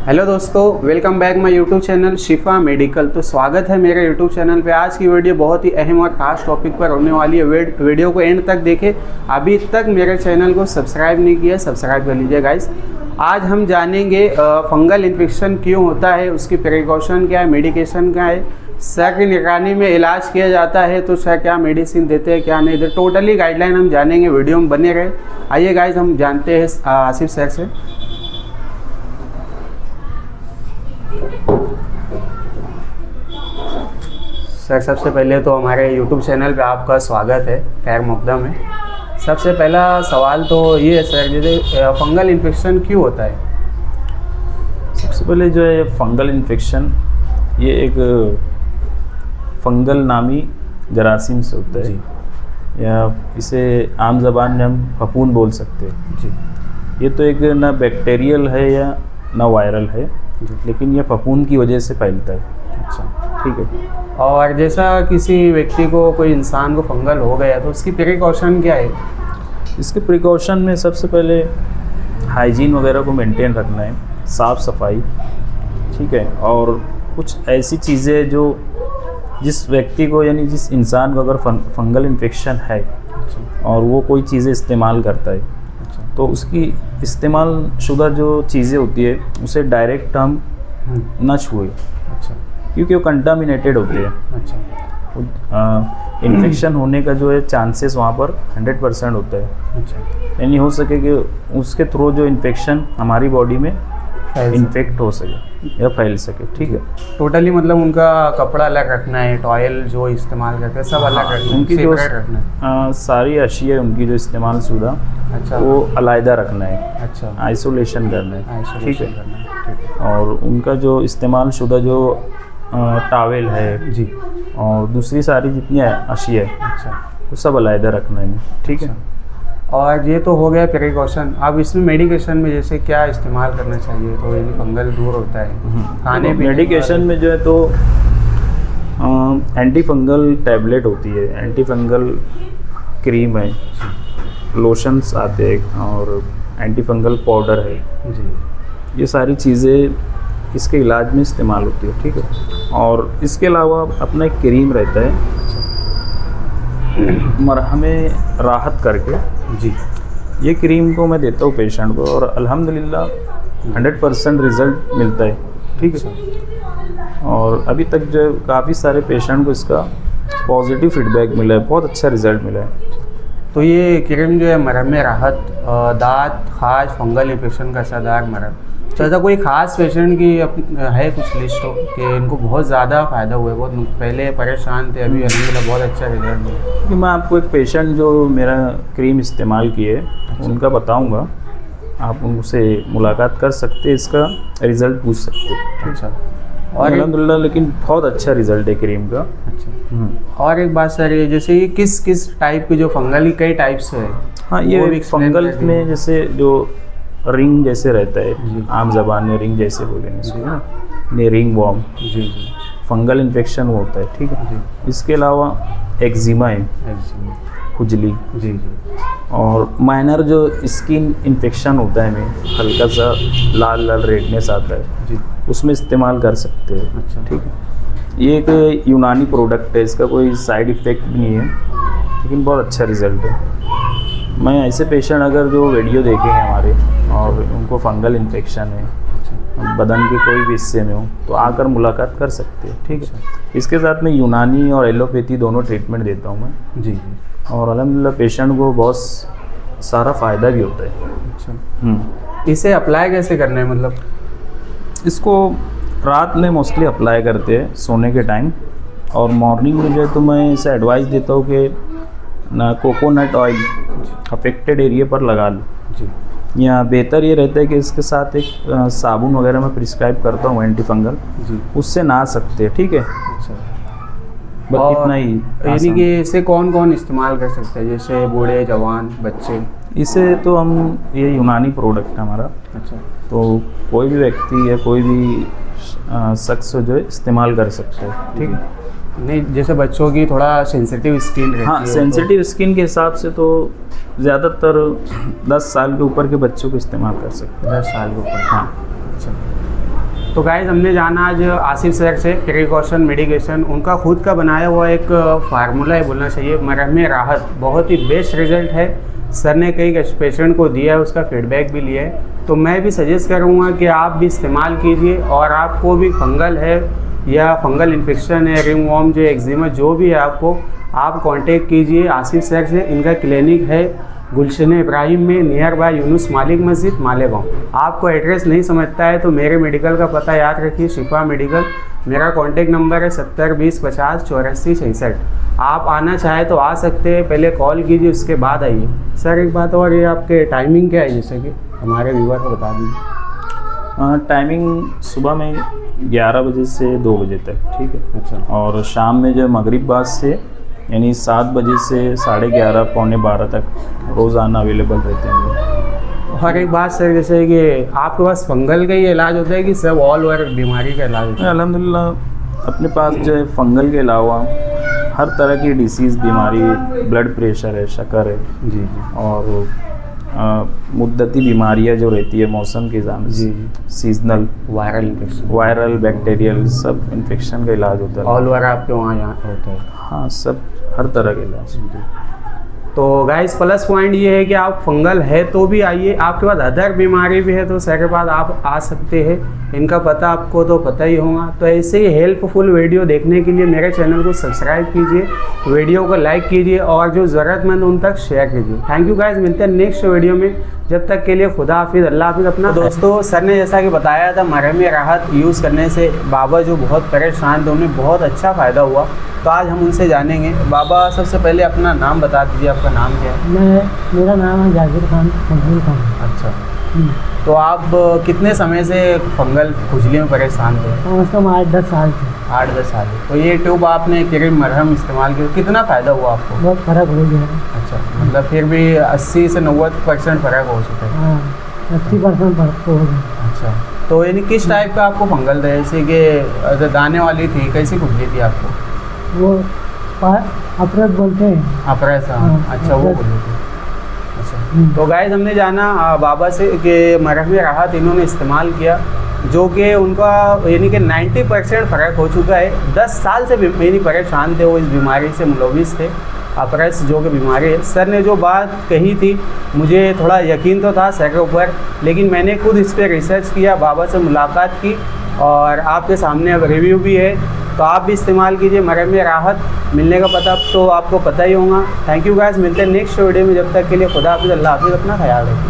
Hello दोस्तों, welcome back my YouTube channel Shifa medical. तो स्वागत है मेरे यूट्यूब चैनल पे। आज की वीडियो बहुत ही अहम और ख़ास टॉपिक पर होने वाली है। वीडियो को एंड तक देखें। अभी तक मेरे चैनल को सब्सक्राइब नहीं किया, सब्सक्राइब कर लीजिए गाइस। आज हम जानेंगे फंगल इन्फेक्शन क्यों होता है, उसकी प्रिकॉशन क्या है, मेडिकेशन क्या है, सर की निगरानी में इलाज किया जाता है तो सर क्या मेडिसिन देते हैं क्या नहीं देते, टोटली गाइडलाइन हम जानेंगे। वीडियो में बने रहे। आइए गाइस, हम जानते हैं आसिफ सर से। सर, सबसे पहले तो हमारे YouTube चैनल पे आपका स्वागत है, खैर मकदम है। सबसे पहला सवाल तो ये है सर, जैसे फंगल इन्फेक्शन क्यों होता है? सबसे पहले जो है फंगल इन्फेक्शन, ये एक फंगल नामी जरासीम से होता है, या इसे आम ज़बान में हम फफूंद बोल सकते हैं जी। ये तो एक ना बैक्टीरियल है या ना वायरल है, लेकिन ये फफूंद की वजह से फैलता है। अच्छा, ठीक है। और जैसा किसी व्यक्ति को, कोई इंसान को फंगल हो गया तो उसकी प्रिकॉशन क्या है? इसके प्रिकॉशन में सबसे पहले हाइजीन वगैरह को मेंटेन रखना है, साफ़ सफाई, ठीक है। और कुछ ऐसी चीज़ें जो जिस व्यक्ति को, यानी जिस इंसान को अगर फंगल इन्फेक्शन है और वो कोई चीज़ें इस्तेमाल करता है, तो उसकी इस्तेमाल शुदा जो चीज़ें होती है उसे डायरेक्ट हम न छुए। अच्छा, क्योंकि वो कंटामिनेटेड होते हैं। अच्छा, इन्फेक्शन होने का जो है चांसेस वहाँ पर 100% होता है। अच्छा, यानी हो सके कि उसके थ्रू जो इन्फेक्शन हमारी बॉडी में इन्फेक्ट हो सके या फैल सके। ठीक है। टोटली मतलब उनका कपड़ा अलग रखना है, टॉयल जो इस्तेमाल करते हैं सब अलग रखना है, उनकी जो रखना है। सारी अशिया उनकी जो इस्तेमाल शुदा, अच्छा, वो अलहदा रखना है। अच्छा, आइसोलेशन करना है। ठीक है। करना है, ठीक है। और उनका जो इस्तेमाल शुदा जो टावेल है जी, और दूसरी सारी जितनी अशिया है, अच्छा, वो सब अलहदा रखना है। ठीक है। और ये तो हो गया प्रिकॉशन। अब इसमें मेडिकेशन में जैसे क्या इस्तेमाल करना चाहिए तो ये फंगल दूर होता है? खाने पीने मेडिकेशन में जो है तो एंटी फंगल टैबलेट होती है, एंटी फंगल क्रीम है, लोशंस आते हैं और एंटी फंगल पाउडर है जी। ये सारी चीज़ें इसके इलाज में इस्तेमाल होती है। ठीक है। और इसके अलावा अपना एक क्रीम रहता है मरहमे राहत करके जी। ये क्रीम को मैं देता हूँ पेशेंट को और अल्हम्दुलिल्लाह 100% रिज़ल्ट मिलता है। ठीक है। और अभी तक जो काफ़ी सारे पेशेंट को इसका पॉजिटिव फीडबैक मिला है, बहुत अच्छा रिज़ल्ट मिला है। तो ये क्रीम जो है मरहमे राहत, दांत, खाज, फंगल इन्फेक्शन का असरदार मरहम, तो ऐसा कोई ख़ास पेशेंट की है कुछ लिस्ट हो कि इनको बहुत ज़्यादा फ़ायदा हुआ है, बहुत पहले परेशान थे, अभी अल्हम्दुलिल्लाह बहुत अच्छा रिजल्ट मिला? कि मैं आपको एक पेशेंट जो मेरा क्रीम इस्तेमाल किए उनका बताऊंगा, आप उनसे मुलाकात कर सकते हैं, इसका रिज़ल्ट पूछ सकते हैं। अच्छा, और अल्हम्दुलिल्लाह लेकिन बहुत अच्छा रिज़ल्ट है क्रीम का। अच्छा। और एक बात सर, ये जैसे ये किस किस टाइप की, जो फंगल की कई टाइप्स है? हाँ, ये फंगल में जैसे जो रिंग जैसे रहता है, आम जबान में रिंग जैसे बोलेंगे इसको ना, ये रिंग वॉर्म जी, फंगल इन्फेक्शन होता है। ठीक है। इसके अलावा एक्जिमा है, खुजली जी, और माइनर जो स्किन इन्फेक्शन होता है, में हल्का सा लाल लाल रेडनेस आता है जी, उसमें इस्तेमाल कर सकते हैं। अच्छा, ठीक है। ये एक यूनानी प्रोडक्ट है, इसका कोई साइड इफ़ेक्ट भी नहीं है, लेकिन बहुत अच्छा रिज़ल्ट है। मैं ऐसे पेशेंट अगर जो वीडियो देखेंगे हमारे और उनको फंगल इन्फेक्शन है, बदन के कोई भी हिस्से में हो, तो आकर मुलाकात कर सकते हैं। ठीक है। इसके साथ मैं यूनानी और एलोपैथी दोनों ट्रीटमेंट देता हूँ मैं जी, और अल्हम्दुलिल्लाह पेशेंट को बहुत सारा फ़ायदा भी होता है। अच्छा। इसे अप्लाई कैसे करना है? मतलब इसको रात में मोस्टली अप्लाई करते हैं सोने के टाइम, और मॉर्निंग में जो है तो मैं इसे एडवाइस देता हूँ कि ना कोकोनट ऑयल अफेक्टेड एरिया पर लगा लो जी। या बेहतर ये रहता है कि इसके साथ एक साबुन वगैरह मैं प्रिस्क्राइब करता हूँ एंटी फंगल जी, उससे नहा सकते हैं। ठीक है। अच्छा, बस इतना ही। यानी कि इसे कौन कौन इस्तेमाल कर सकते हैं, जैसे बूढ़े, जवान, बच्चे? इसे तो हम, ये यूनानी प्रोडक्ट है हमारा। अच्छा, तो कोई भी व्यक्ति या कोई भी शख्स जो है इस्तेमाल कर सकते हैं। ठीक है। नहीं, जैसे बच्चों की थोड़ा सेंसिटिव स्किन रहती है। हाँ, सेंसिटिव स्किन के हिसाब से तो ज़्यादातर 10 साल के ऊपर के बच्चों को इस्तेमाल कर सकते हैं। 10 साल के ऊपर? हाँ। अच्छा। तो गाइस हमने जाना आज आसिफ सर से प्रिकॉशन मेडिकेशन, उनका खुद का बनाया हुआ एक फार्मूला है बोलना चाहिए, मरहम राहत, बहुत ही बेस्ट रिजल्ट है। सर ने कई पेशेंट को दिया है, उसका फीडबैक भी लिया है। तो मैं भी सजेस्ट करूँगा कि आप भी इस्तेमाल कीजिए, और आपको भी फंगल है या फंगल इन्फेक्शन है, रिंग वॉर्म जो एक्जिमा जो भी है आपको, आप कांटेक्ट कीजिए आसिफ सर से। इनका क्लिनिक है गुलशन इब्राहिम में, नियर बाय यूनुस मालिक मस्जिद, मालेगांव। आपको एड्रेस नहीं समझता है तो मेरे मेडिकल का पता याद रखिए, शिफा मेडिकल। मेरा कॉन्टेक्ट नंबर है 70 20 50 84 66। आप आना चाहे तो आ सकते हैं, पहले कॉल कीजिए उसके बाद आइए। सर एक बात और, ये आपके टाइमिंग क्या है, जैसे कि हमारे व्यूअर को बता दीजिए। टाइमिंग सुबह में 11 बजे से 2 बजे तक, ठीक है। अच्छा। और शाम में जो मगरिब बाद से यानी 7 बजे से 11:30 पौने 12 तक रोज़ाना अवेलेबल रहते हैं। और एक बात सर, जैसे कि आपके पास फंगल का ही इलाज होता है कि सब ऑल ओवर बीमारी का इलाज होता है? अल्हम्दुलिल्लाह अपने पास जो है फंगल के अलावा हर तरह की डिसीज़ बीमारी, ब्लड प्रेशर है, शक्कर है जी जी, और मुद्दती बीमारियां जो रहती है मौसम के हिसाब से, seasonal, viral infection, viral, bacterial, सब इन्फेक्शन का इलाज होता है। ऑल ओवर आपके वहाँ यहाँ होता है? हाँ, सब हर तरह के इलाज। तो गाइस प्लस पॉइंट ये है कि आप फंगल है तो भी आइए, आपके पास अदर बीमारी भी है तो सर के पास आप आ सकते हैं। इनका पता आपको तो पता ही होगा। तो ऐसे ही हेल्पफुल वीडियो देखने के लिए मेरे चैनल को सब्सक्राइब कीजिए, वीडियो को लाइक कीजिए और जो ज़रूरतमंद उन तक शेयर कीजिए। थैंक यू गाइस, मिलते हैं नेक्स्ट वीडियो में। जब तक के लिए खुदा हाफिज़, अल्लाह हाफिज़ अपना। दोस्तों सर ने जैसा कि बताया था, मरहम राहत यूज़ करने से बाबा जो बहुत परेशान थे उन्हें बहुत अच्छा फ़ायदा हुआ। तो आज हम उनसे जानेंगे। बाबा सबसे पहले अपना नाम बता दीजिए, आपका नाम क्या है? मेरा नाम है जाकिर खान, मंजूर खान। अच्छा, तो आप कितने समय से फंगल खुजली में परेशान थे? कम से कम 8-10 साल से। 8-10 साल। तो ये ट्यूब आपने क्रीम मरहम इस्तेमाल किया, कितना फ़ायदा हुआ आपको? बहुत फ़र्क हो गया है। अच्छा, मतलब फिर भी 80 से 90% फ़र्क हो चुका है? हाँ, 80% फ़र्क तो हो गया। अच्छा, तो यानी किस टाइप का आपको फंगल था, जैसे कि दाने वाली थी, कैसी खुजली थी आपको? वो अफरत बोलते हैं। अफरस? हाँ, अच्छा, वो अफरस। खुजली थी। अच्छा, तो गाइस हमने जाना बाबा से कि मरहम राहत इन्होंने इस्तेमाल किया, जो कि उनका यानी कि 90% फ़र्क हो चुका है। 10 साल से यानी परेशान थे वो, इस बीमारी से मुलविस थे, अपरस जो कि बीमारी है। सर ने जो बात कही थी मुझे थोड़ा यकीन तो था सर के ऊपर, लेकिन मैंने खुद इस पर रिसर्च किया, बाबा से मुलाकात की और आपके सामने अब रिव्यू भी है। तो आप भी इस्तेमाल कीजिए, मरहम राहत मिलने का पता तो आपको पता ही होगा। थैंक यू गाइस, मिलते हैं नेक्स्ट वीडियो में। जब तक के लिए खुदा हाफिज़, अल्लाह हाफिज़, अपना ख्याल रखिए।